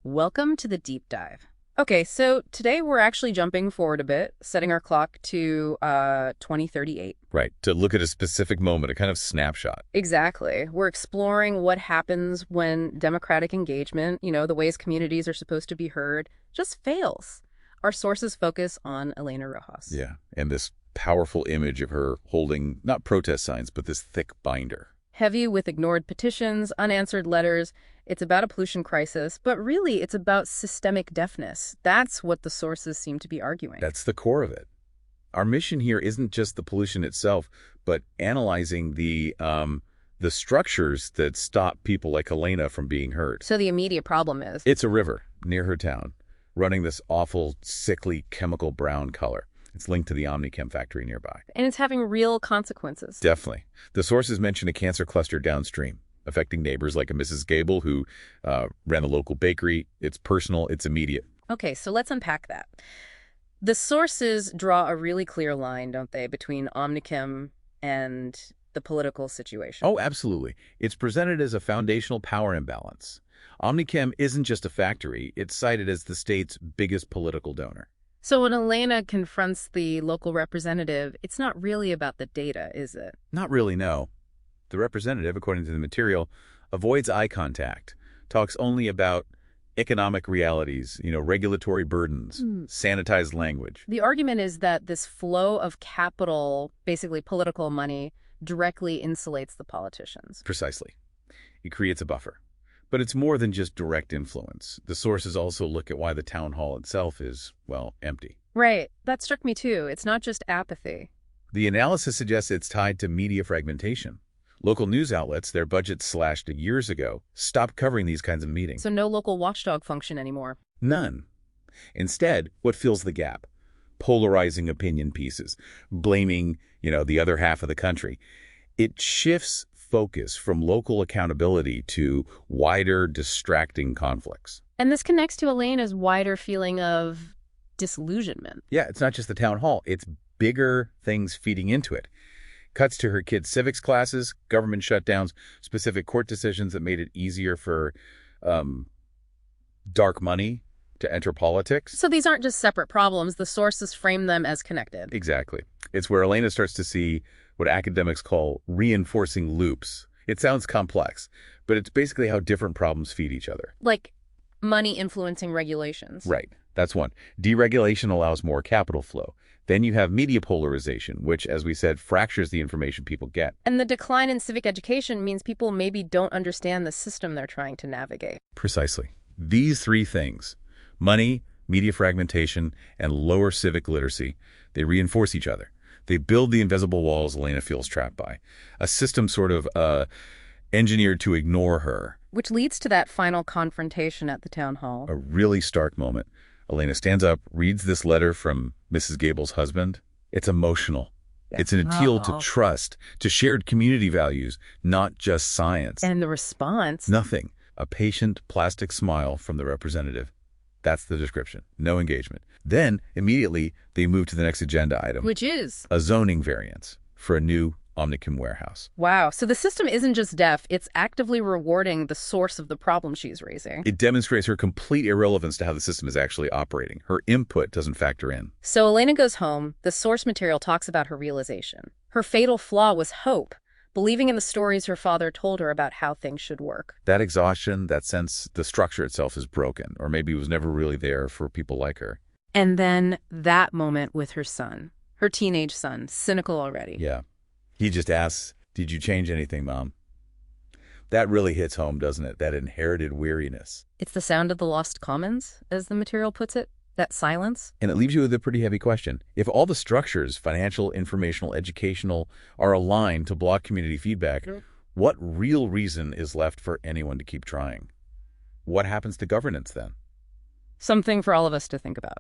Welcome to the deep dive. Okay, so today we're actually jumping forward a bit, setting our clock to 2038. Right, to look at a specific moment, a kind of snapshot. Exactly. We're exploring what happens when democratic engagement, the ways communities are supposed to be heard, just fails. Our sources focus on Elena Rojas. Yeah, and this powerful image of her holding, not protest signs, but this thick binder. Heavy with ignored petitions, unanswered letters. It's about a pollution crisis, but really it's about systemic deafness. That's what the sources seem to be arguing. That's the core of it. Our mission here isn't just the pollution itself, but analyzing the structures that stop people like Elena from being heard. So the immediate problem is It's a river near her town, running this awful, sickly, chemical brown color. It's linked to the Omnichem factory nearby. and it's having real consequences. Definitely. The sources mention a cancer cluster downstream, affecting neighbors like a Mrs. Gable who ran the local bakery. It's personal, it's immediate. Okay, so let's unpack that. The sources draw a really clear line, don't they, between Omnichem and the political situation. Oh, absolutely. It's presented as a foundational power imbalance. Omnichem isn't just a factory, it's cited as the state's biggest political donor. So when Elena confronts the local representative, it's not really about the data, is it? Not really, no. The representative, according to the material, avoids eye contact, talks only about economic realities, regulatory burdens, sanitized language. The argument is that this flow of capital, basically political money, directly insulates the politicians. Precisely. It creates a buffer. But it's more than just direct influence. The sources also look at why the town hall itself is, well, empty. Right. That struck me too. It's not just apathy. The analysis suggests it's tied to media fragmentation. Local news outlets, their budgets slashed years ago, stopped covering these kinds of meetings. So no local watchdog function anymore. None. Instead, what fills the gap? Polarizing opinion pieces, blaming, the other half of the country. It shifts focus from local accountability to wider, distracting conflicts. And this connects to Elena's wider feeling of disillusionment. Yeah, it's not just the town hall. It's bigger things feeding into it. Cuts to her kids' civics classes, government shutdowns, specific court decisions that made it easier for dark money to enter politics. So these aren't just separate problems. The sources frame them as connected. Exactly. It's where Elena starts to see what academics call reinforcing loops. It sounds complex, but it's basically how different problems feed each other. Like money influencing regulations. Right. That's one. Deregulation allows more capital flow. Then you have media polarization, which, as we said, fractures the information people get. And the decline in civic education means people maybe don't understand the system they're trying to navigate. Precisely. These three things, money, media fragmentation, and lower civic literacy, they reinforce each other. They build the invisible walls Elena feels trapped by. A system sort of engineered to ignore her. Which leads to that final confrontation at the town hall. A really stark moment. Elena stands up, reads this letter from Mrs. Gable's husband. It's emotional. It's an appeal to trust, to shared community values, not just science. And the response? Nothing. A patient, plastic smile from the representative. That's the description. No engagement. Then, immediately, they move to the next agenda item. Which is? A zoning variance for a new Omnichem warehouse. Wow. So the system isn't just deaf, it's actively rewarding the source of the problem she's raising. It demonstrates her complete irrelevance to how the system is actually operating. Her input doesn't factor in. So Elena goes home. The source material talks about her realization. Her fatal flaw was hope, believing in the stories her father told her about how things should work. That exhaustion, that sense the structure itself is broken, or maybe it was never really there for people like her. And then that moment with her son, her teenage son, cynical already. Yeah. He just asks, "Did you change anything, Mom?" That really hits home, doesn't it? That inherited weariness. It's the sound of the lost commons, as the material puts it. That silence. And it leaves you with a pretty heavy question. If all the structures, financial, informational, educational, are aligned to block community feedback, what real reason is left for anyone to keep trying? What happens to governance then? Something for all of us to think about.